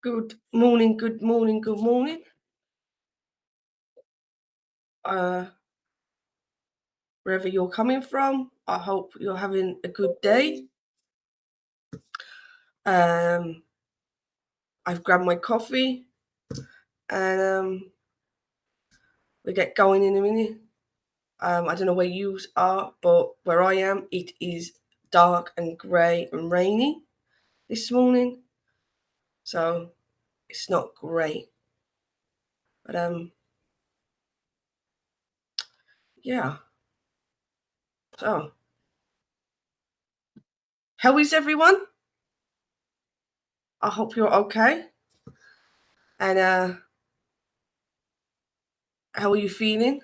Good morning, good morning, good morning. Uh, Wherever you're coming from, I hope you're having a good day. Um, I've grabbed my coffee and we get going in a minute. I don't know where you are, but where I am, it is dark and grey and rainy this morning, so it's not great. But yeah. So, how is everyone? I hope you're okay. And how are you feeling?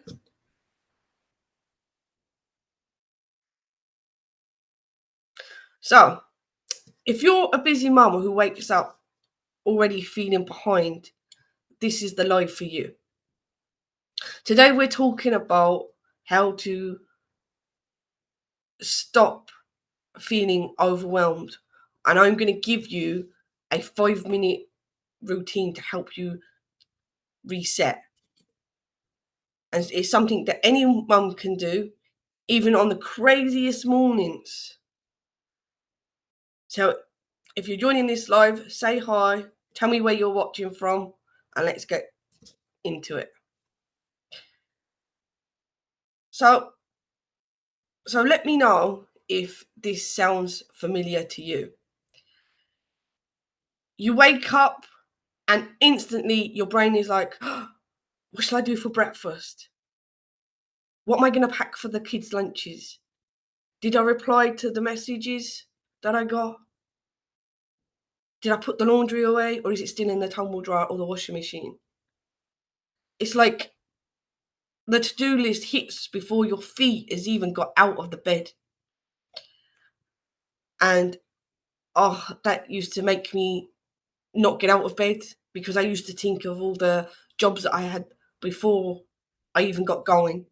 So, if you're a busy mum who wakes up already feeling behind, this is the life for you. Today, we're talking about how to stop feeling overwhelmed. And I'm going to give you a 5-minute routine to help you reset. And it's something that any mum can do, even on the craziest mornings. So, if you're joining this live, say hi, tell me where you're watching from, and let's get into it. So, let me know if this sounds familiar to you. You wake up and instantly your brain is like, oh, what shall I do for breakfast? What am I going to pack for the kids' lunches? Did I reply to the messages that I got? Did I put the laundry away, or is it still in the tumble dryer or the washing machine? It's like the to-do list hits before your feet has even got out of the bed. And that used to make me not get out of bed because I used to think of all the jobs that I had before I even got going.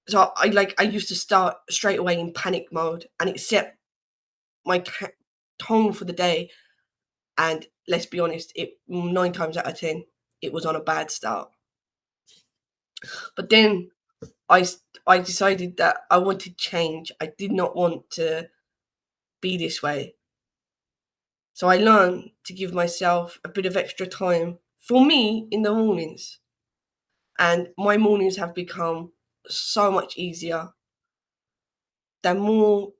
So I used to start straight away in panic mode, and it set my tone for the day. And let's be honest, it 9 times out of 10, it was on a bad start. But then I I decided that I wanted change. I did not want to be this way. So I learned to give myself a bit of extra time for me in the mornings. And my mornings have become so much easier. They're more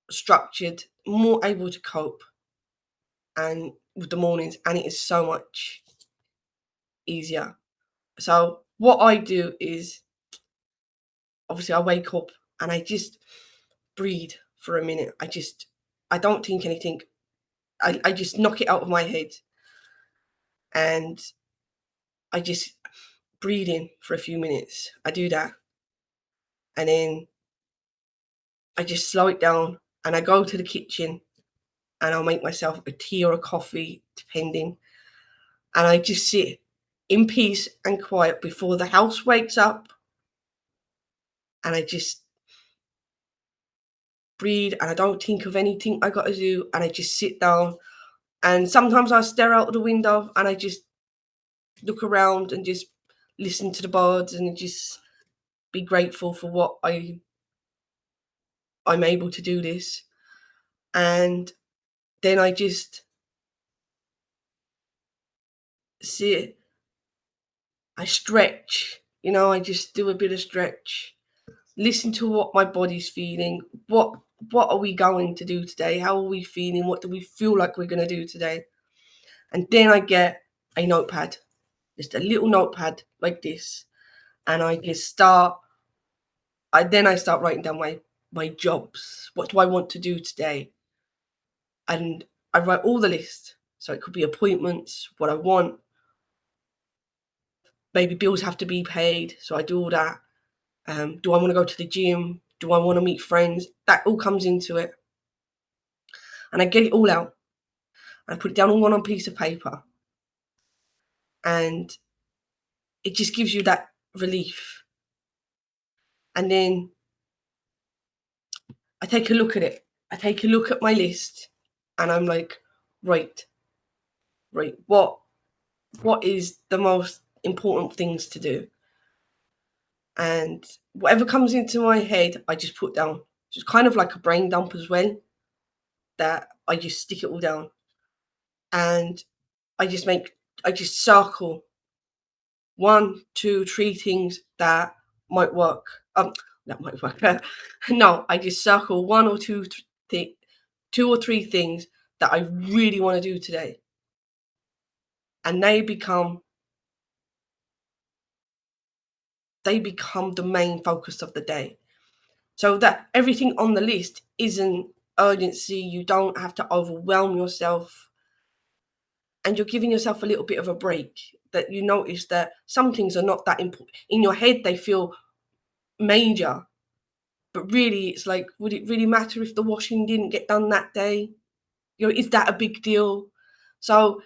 structured, more able to cope and with the mornings, and it is so much easier. So what I do is obviously I wake up and I just breathe for a minute. I don't think anything. I just knock it out of my head and I just breathe in for a few minutes. I do that and then I just slow it down and I go to the kitchen and I'll make myself a tea or a coffee, depending. And I just sit in peace and quiet before the house wakes up. And I just breathe and I don't think of anything I got to do. And I just sit down. And sometimes I stare out the window and I just look around and just listen to the birds and just be grateful for what I'm able to do this. And then I just sit, I stretch, I just do a bit of stretch, listen to what my body's feeling. What are we going to do today? How are we feeling? What do we feel like we're going to do today? And then I get a notepad, just a little notepad like this, and I just start. I start writing down my jobs. What do I want to do today? And I write all the list. So it could be appointments, what I want. Maybe bills have to be paid, so I do all that. Do I want to go to the gym? Do I want to meet friends? That all comes into it. And I get it all out. And I put it down all on a piece of paper. And it just gives you that relief. And then I take a look at it. I take a look at my list and I'm like, Right, right. What is the most important things to do? And whatever comes into my head, I just put down. Just kind of like a brain dump as well, that I just stick it all down. And I just circle one, two, three things that might work. That might work. No, I just circle one or two or three things that I really want to do today, and they become the main focus of the day. So that everything on the list isn't urgency. You don't have to overwhelm yourself, and you're giving yourself a little bit of a break. That you notice that some things are not that important in your head. They feel major, but really, it's like, would it really matter if the washing didn't get done that day? Is that a big deal? So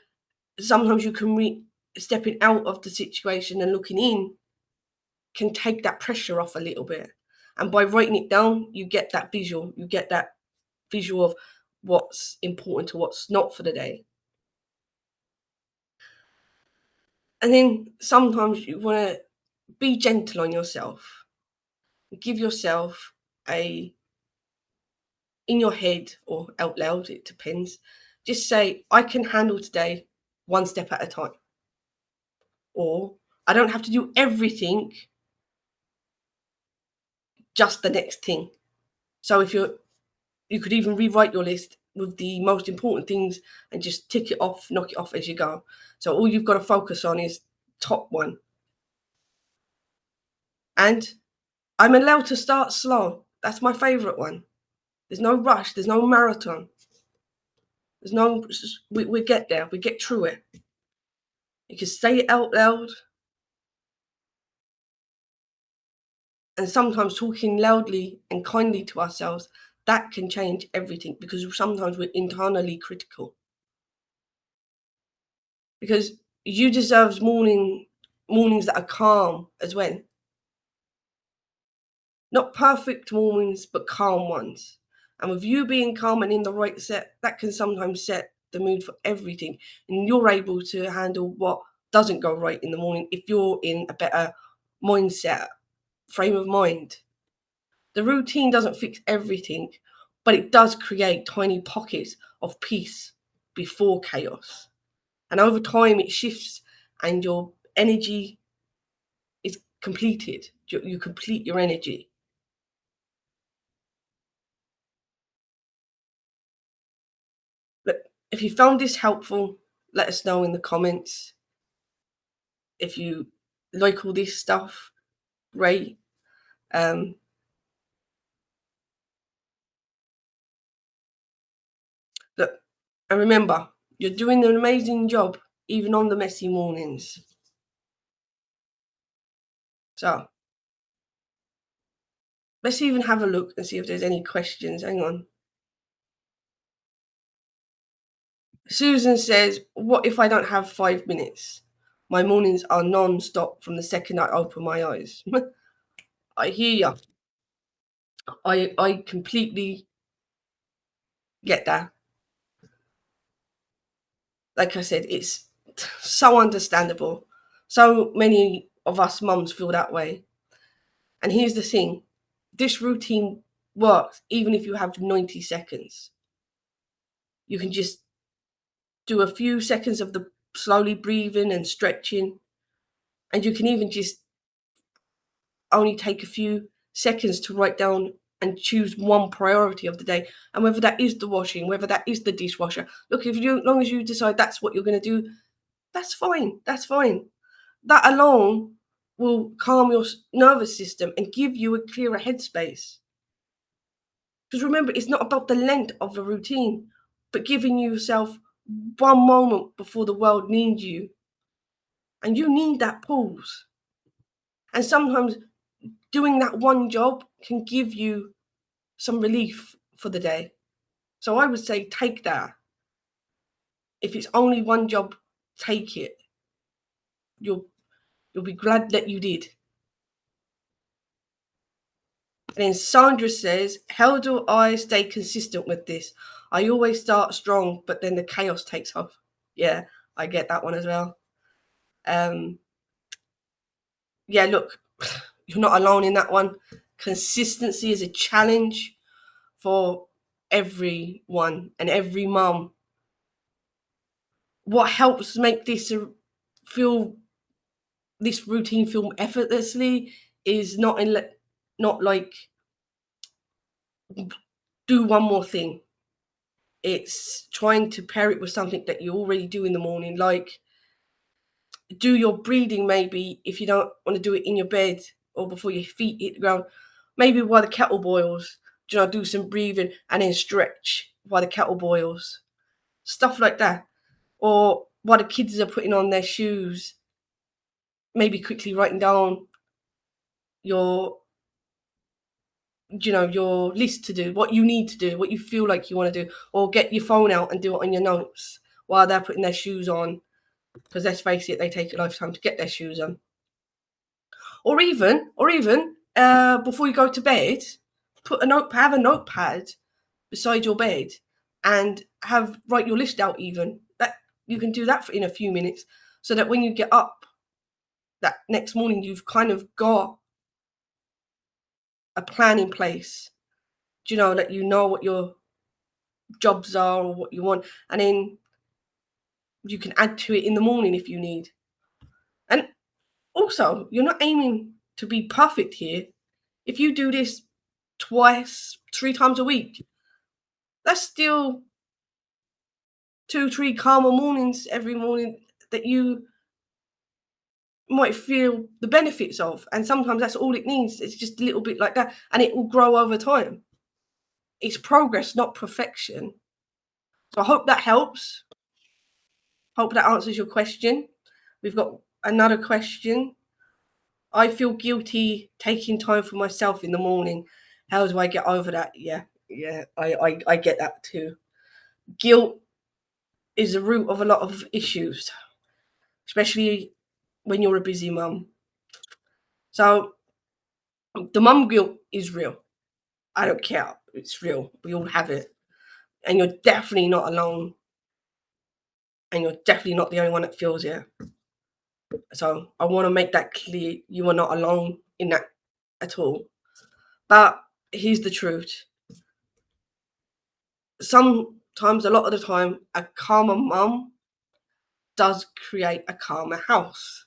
sometimes you can stepping out of the situation and looking in can take that pressure off a little bit. And by writing it down, you get that visual. You get that visual of what's important to what's not for the day. And then sometimes you want to be gentle on yourself. Give yourself a, in your head or out loud, it depends. Just say, I can handle today one step at a time. Or I don't have to do everything, just the next thing. So you could even rewrite your list with the most important things and just tick it off, knock it off as you go. So all you've got to focus on is top one. And I'm allowed to start slow. That's my favorite one. There's no rush. There's no marathon. There's no, we get there. We get through it. You can say it out loud. And sometimes talking loudly and kindly to ourselves, that can change everything, because sometimes we're internally critical. Because you deserve mornings that are calm as well. Not perfect mornings, but calm ones. And with you being calm and in the right set, that can sometimes set the mood for everything. And you're able to handle what doesn't go right in the morning if you're in a better mindset, frame of mind. The routine doesn't fix everything, but it does create tiny pockets of peace before chaos. And over time, it shifts and your energy is completed. You complete your energy. But if you found this helpful, let us know in the comments. If you like all this stuff, great. Look, and remember, you're doing an amazing job, even on the messy mornings. So let's even have a look and see if there's any questions. Hang on. Susan says, what if I don't have 5 minutes? My mornings are non-stop from the second I open my eyes. I hear you. I completely get that. Like I said, it's so understandable. So many of us mums feel that way. And here's the thing, this routine works even if you have 90 seconds. You can just do a few seconds of the slowly breathing and stretching. And you can even just only take a few seconds to write down and choose one priority of the day. And whether that is the washing, whether that is the dishwasher. Look, as long as you decide that's what you're going to do, that's fine. That's fine. That alone will calm your nervous system and give you a clearer headspace. Because remember, it's not about the length of the routine, but giving yourself one moment before the world needs you. And you need that pause. And sometimes doing that one job can give you some relief for the day. So I would say take that. If it's only one job, take it. You'll be glad that you did. And then Sandra says, how do I stay consistent with this? I always start strong, but then the chaos takes off. Yeah, I get that one as well. Um, yeah, look, you're not alone in that one. Consistency is a challenge for everyone and every mum. What helps make feel this routine feel effortlessly is not like do one more thing. It's trying to pair it with something that you already do in the morning, like do your breathing maybe if you don't want to do it in your bed or before your feet hit the ground. Maybe while the kettle boils, do some breathing and then stretch while the kettle boils. Stuff like that. Or while the kids are putting on their shoes, maybe quickly writing down your your list to do, what you need to do, what you feel like you want to do, or get your phone out and do it on your notes while they're putting their shoes on. Because let's face it, they take a lifetime to get their shoes on. Or even before you go to bed, have a notepad beside your bed and write your list out. Even that you can do that in a few minutes, so that when you get up that next morning, you've kind of got a plan in place. That you know what your jobs are or what you want, and then you can add to it in the morning if you need. And also, you're not aiming to be perfect here. If you do this twice, 3 times a week, that's still 2, 3 calmer mornings every morning that you might feel the benefits of. And sometimes that's all it needs. It's just a little bit like that, and it will grow over time. It's progress, not perfection. So I hope that helps. Hope that answers your question. We've got another question. I feel guilty taking time for myself in the morning. How do I get over that? Yeah, I get that too. Guilt is the root of a lot of issues, especially when you're a busy mum. So the mum guilt is real. I don't care. It's real. We all have it. And you're definitely not alone. And you're definitely not the only one that feels it. So I want to make that clear. You are not alone in that at all. But here's the truth. Sometimes, a lot of the time, a calmer mum does create a calmer house.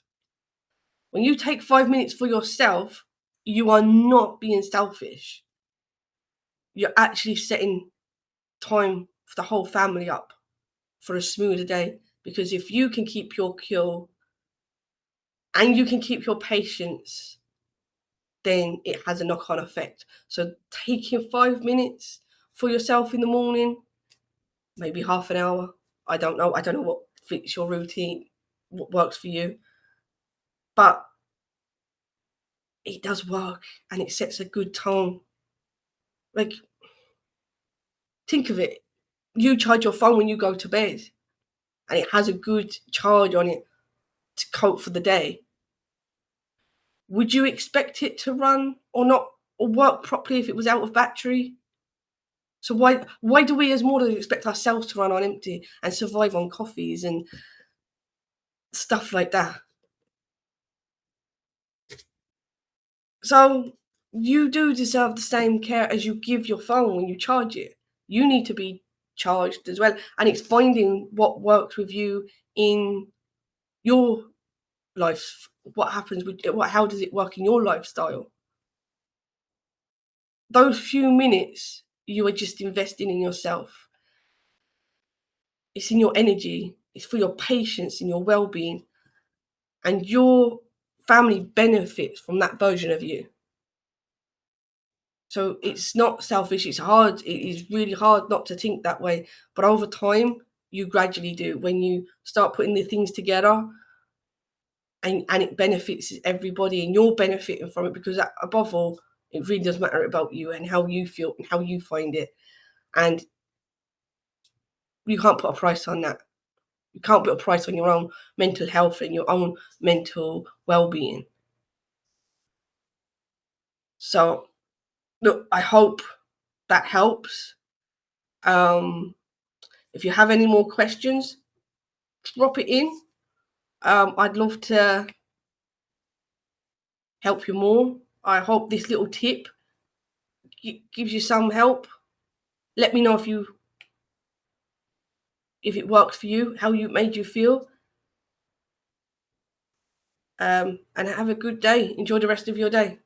When you take 5 minutes for yourself, you are not being selfish. You're actually setting time for the whole family up for a smoother day. Because if you can keep your cool and you can keep your patience, then it has a knock-on effect. So taking 5 minutes for yourself in the morning, maybe half an hour, I don't know what fits your routine, what works for you, but it does work and it sets a good tone. Like, think of it. You charge your phone when you go to bed and it has a good charge on it to cope for the day. Would you expect it to run or not or work properly if it was out of battery? So why do we as mortals expect ourselves to run on empty and survive on coffees and stuff like that? So you do deserve the same care as you give your phone when you charge it. You need to be charged as well. And it's finding what works with you in your life. What happens with how does it work in your lifestyle? Those few minutes you are just investing in yourself. It's in your energy. It's for your patience and your well-being. And your family benefits from that version of you. So it's not selfish. It's hard. It is really hard not to think that way. But over time, you gradually do. When you start putting the things together and it benefits everybody and you're benefiting from it, because above all, it really does matter about you and how you feel and how you find it. And you can't put a price on that. You can't put a price on your own mental health and your own mental well-being. So, look, I hope that helps. Um, if you have any more questions, drop it in. I'd love to help you more. I hope this little tip gives you some help. Let me know if it works for you, how you made you feel, and have a good day. Enjoy the rest of your day.